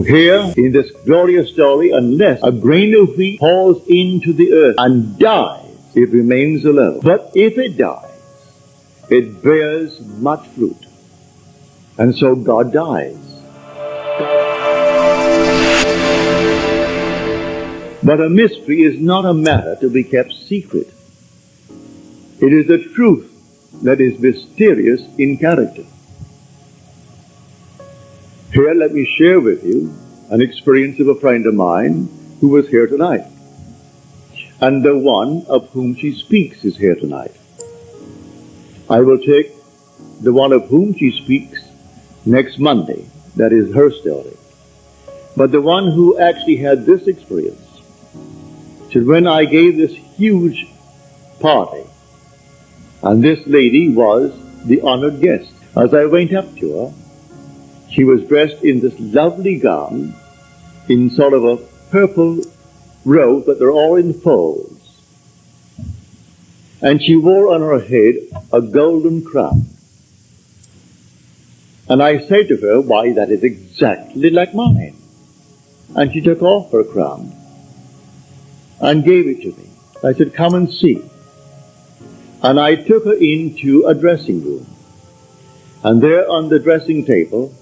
So here, in this glorious story, unless a grain of wheat falls into the earth and dies, it remains alone. But if it dies, it bears much fruit. And so God dies. But a mystery is not a matter to be kept secret. It is the truth that is mysterious in character. Here, let me share with you an experience of a friend of mine who was here tonight. And the one of whom she speaks is here tonight. I will take the one of whom she speaks next Monday. That is her story. But the one who actually had this experience said, when I gave this huge party, and this lady was the honored guest, as I went up to her, she was dressed in this lovely gown in sort of a purple robe, but they're all in folds. And she wore on her head a golden crown. And I said to her, why, that is exactly like mine. And she took off her crown and gave it to me. I said, come and see. And I took her into a dressing room. And there on the dressing table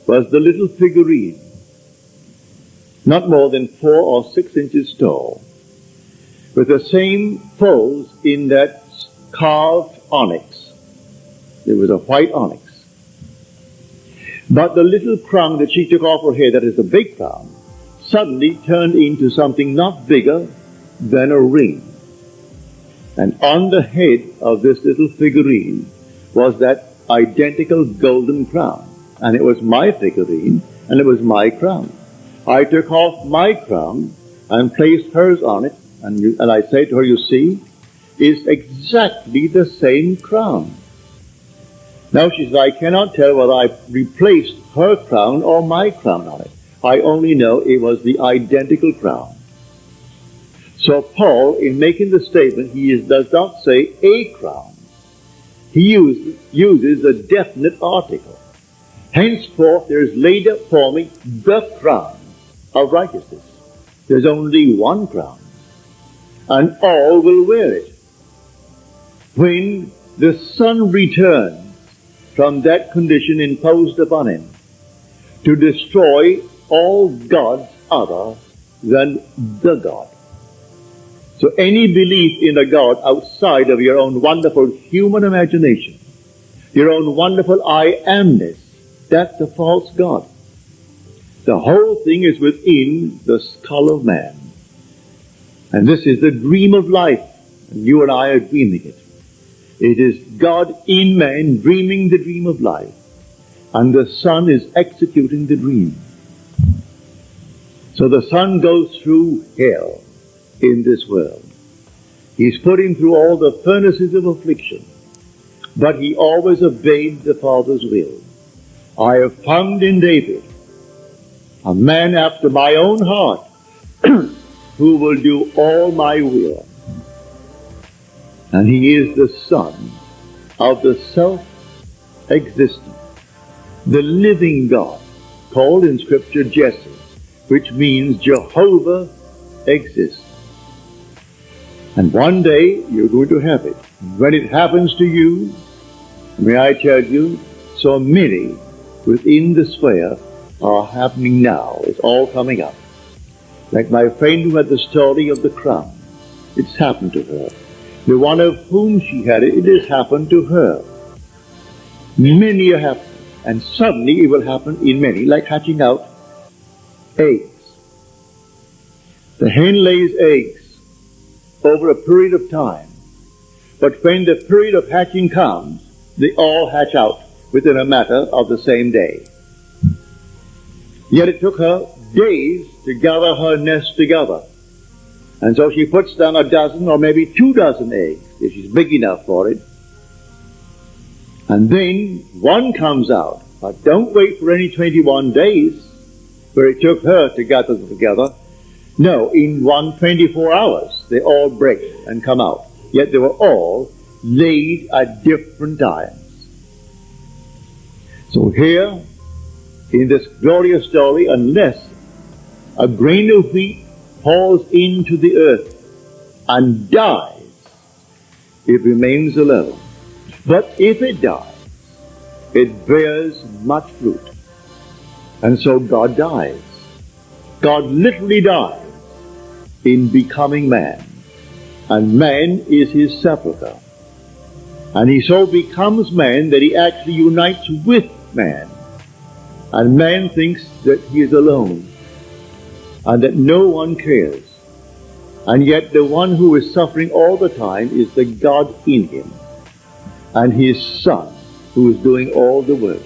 was the little figurine, not more than 4 or 6 inches tall, with the same folds in that carved onyx. It was a white onyx. But the little crown that she took off her head, that is the big crown, suddenly turned into something not bigger than a ring. And on the head of this little figurine was that identical golden crown. And it was my figurine, and it was my crown. I took off my crown and placed hers on it, and I said to her, you see, it's exactly the same crown. Now she said, I cannot tell whether I replaced her crown or my crown on it. I only know it was the identical crown. So Paul, in making the statement, does not say a crown. He uses a definite article. Henceforth there is laid up for me the crown of righteousness. There's only one crown, and all will wear it. When the Son returns from that condition imposed upon him to destroy all gods other than the God. So any belief in a God outside of your own wonderful human imagination, your own wonderful I amness, that's a false God. The whole thing is within the skull of man. And this is the dream of life, and you and I are dreaming it. It is God in man dreaming the dream of life, and the Son is executing the dream. So the Son goes through hell in this world. He's put him through all the furnaces of affliction, but he always obeyed the Father's will. I have found in David a man after my own heart who will do all my will. And he is the Son of the self-existent, the living God, called in Scripture Jesse, which means Jehovah exists. And one day you're going to have it. When it happens to you, may I tell you, so many within the sphere are happening now. It's all coming up. Like my friend who had the story of the crown. It's happened to her. The one of whom she had it, it has happened to her. Many are happening. And suddenly it will happen in many, like hatching out eggs. The hen lays eggs over a period of time. But when the period of hatching comes, they all hatch out within a matter of the same day. Yet it took her days to gather her nest together. And so she puts down a dozen or maybe 2 dozen eggs, if she's big enough for it. And then one comes out. But don't wait for any 21 days where it took her to gather them together. No, in 24 hours, they all break and come out. Yet they were all laid at different times. So here in this glorious story unless a grain of wheat falls into the earth and dies. It remains alone. But if it dies, it bears much fruit. And so God dies. God literally dies in becoming man. And man is his sepulchre. And he so becomes man that he actually unites with man. And man thinks that he is alone and that no one cares. And yet the one who is suffering all the time is the God in him and his Son who is doing all the work.